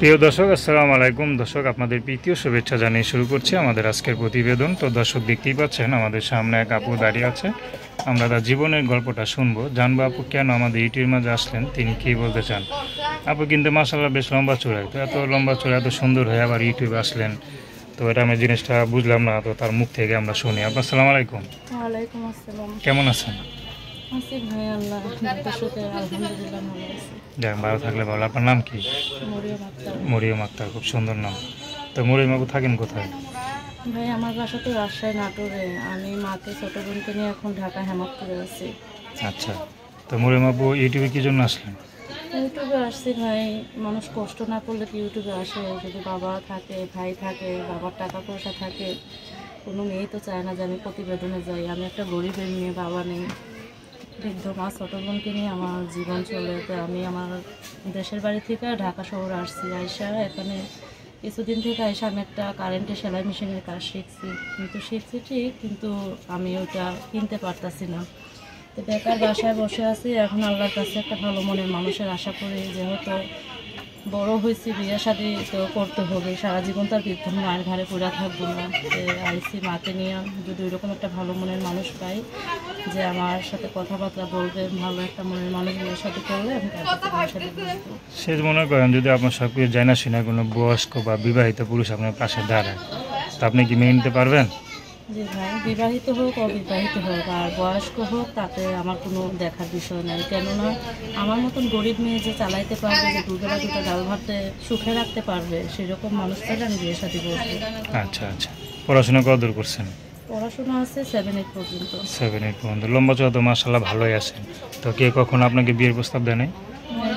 প্রিয় দর্শক, আসসালামু আলাইকুম। দর্শক, আপনাদের প্রীতীয় শুভেচ্ছা জানিয়ে শুরু করছি আমাদের আজকের প্রতিবেদন। তো দর্শক, দেখতেই পাচ্ছেন আমাদের সামনে এক আপু দাঁড়িয়ে আছে। আমরা তার জীবনের গল্পটা শুনবো, জানবো আপু কেন আমাদের ইউটিউবের মাঝে আসলেন, তিনি কী বলতে চান। আপু কিন্তু মাশাআল্লাহ বেশ লম্বা চূড়ায়, তো এত লম্বা চূড়া এত সুন্দর হয়ে আবার ইউটিউবে আসলেন, তো এটা আমি জিনিসটা বুঝলাম না। তো তার মুখ থেকে আমরা শুনি। আপু আসসালামু আলাইকুম। ওয়ালাইকুম আসসালাম। কেমন আছেন? আছি ভাই, আল্লাহ শুকর, আলহামদুলিল্লাহ ভালো আছি। যাক, ভালো থাকলে ভালো। আপনার নাম কি? মরিয়ম আক্তার। মরিয়ম আক্তার, খুব সুন্দর নাম। তো মরিয়ম আপু থাকেন কোথায়? ভাই আমার বাসা তো রাজশাহী নাটোরে। আমি মাকে ছোট বোনকে নিয়ে এখন ঢাকা হেমাদপুরে আছি। আচ্ছা, তো মরিয়ম আপু ইউটিউবে কী জন্য আসলেন? ইউটিউবে আসছি ভাই, মানুষ কষ্ট না করলে কি ইউটিউবে আসে? যদি বাবা থাকে, ভাই থাকে, বাবার টাকা পয়সা থাকে, কোনো মেয়েই তো চায় না যে আমি প্রতিবেদনে যাই। আমি একটা গরিবের মেয়ে, বাবা নেই, বৃদ্ধ মা, ছোট বোনকে নিয়ে আমার জীবন চলে। তো আমি আমার দেশের বাড়ি থেকে ঢাকা শহরে আসছি। আইসা এখানে কিছুদিন থেকে আইসা আমি একটা কারেন্টের সেলাই মেশিনের কাজ শিখছি ঠিক, কিন্তু আমি ওইটা কিনতে পারতাছি না। তো বেকার বাসায় বসে আছি। এখন আল্লাহর কাছে একটা ভালো মনের মানুষের আশা করি, যেহেতু বড় হয়েছি, বিয়ে শাদি তো করতে হবে, সারা জীবন তার বৃদ্ধ মায়ের ঘাড়ে পড়ে থাকবো না। আইসি মাকে নিয়ে, যদি ওইরকম একটা ভালো মনের মানুষ পাই যে আমার সাথে কথাবার্তা বলবে, ভালো একটা মনের মানুষ বিয়ের সাথে করলে আমি তার সাথে বিয়ের সাথে বসবো। সে মনে করেন যদি আপনার সব কিছু জানা শোনা কোনো বয়স্ক বা বিবাহিত পুরুষ আপনার পাশে দাঁড়ায়, তো আপনি কি মেনে নিতে পারবেন? জি ভাই, বিবাহিত হোক অবিবাহিত হোক আর বয়স্ক হোক, তাতে আমার কোনো দেখার বিষয় নাই। কেননা আমার মতন গরিব মেয়ে যে চালাইতে পারবে, যে দুবেলা দুটো ডাল ভাতে সুখে রাখতে পারবে, সেরকম মানুষ চাইলে আমি বিয়ের সাথে বসবো। আচ্ছা আচ্ছা, পড়াশোনা কতদূর করছেন? পড়াশোনা আছে 7-8 পর্যন্ত। 7-8 পর্যন্ত, লম্বা চড়া তো মাশাআল্লাহ ভালোই আছেন। তো কে কখনো আপনাকে বিয়ের প্রস্তাব দেয় নাই?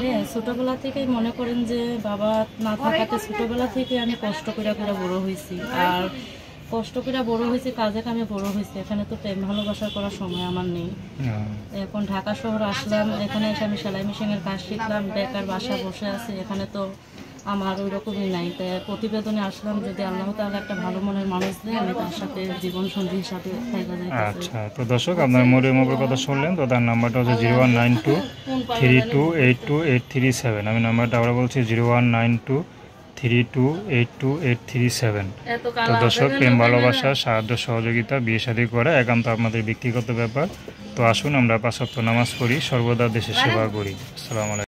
হ্যাঁ, ছোটোবেলা থেকেই মনে করেন যে বাবা না থাকাতে ছোটোবেলা থেকে আমি কষ্ট করে করে বড়ো হয়েছি। আর কষ্ট করে বড়ো হয়েছি, কাজে কামে বড়ো হয়েছি। এখানে তো প্রেম ভালোবাসার করার সময় আমার নেই। এখন ঢাকা শহর আসলাম, এখানে এসে আমি সেলাই মেশিনের কাজ শিখলাম, বেকার বাসা বসে আছি। এখানে তো আমার ওই রকমই নাই। তাই প্রতিবেদনে আসলাম, যদি আল্লাহ তাআলা একটা ভালো মনের মানুষ দেয়, আমি তার সাথে জীবন সঙ্গী হিসাবে থাকা যায়। আচ্ছা, তো দর্শক, আপনার মরিয়ম আপুর কথা শুনলেন। তো তার নাম্বারটা হচ্ছে 019232828337। আমি নাম্বারটা আবার বলছি 019232828337। তো দর্শক, প্রেম ভালোবাসা, সাহায্য সহযোগিতা, বিয়ে শাদী করা একান্ত আপনাদের ব্যক্তিগত ব্যাপার। তো আসুন আমরা 5 ওয়াক্ত নামাজ পড়ি, সর্বদা দেশের সেবা করি। আসসালামু আলাইকুম।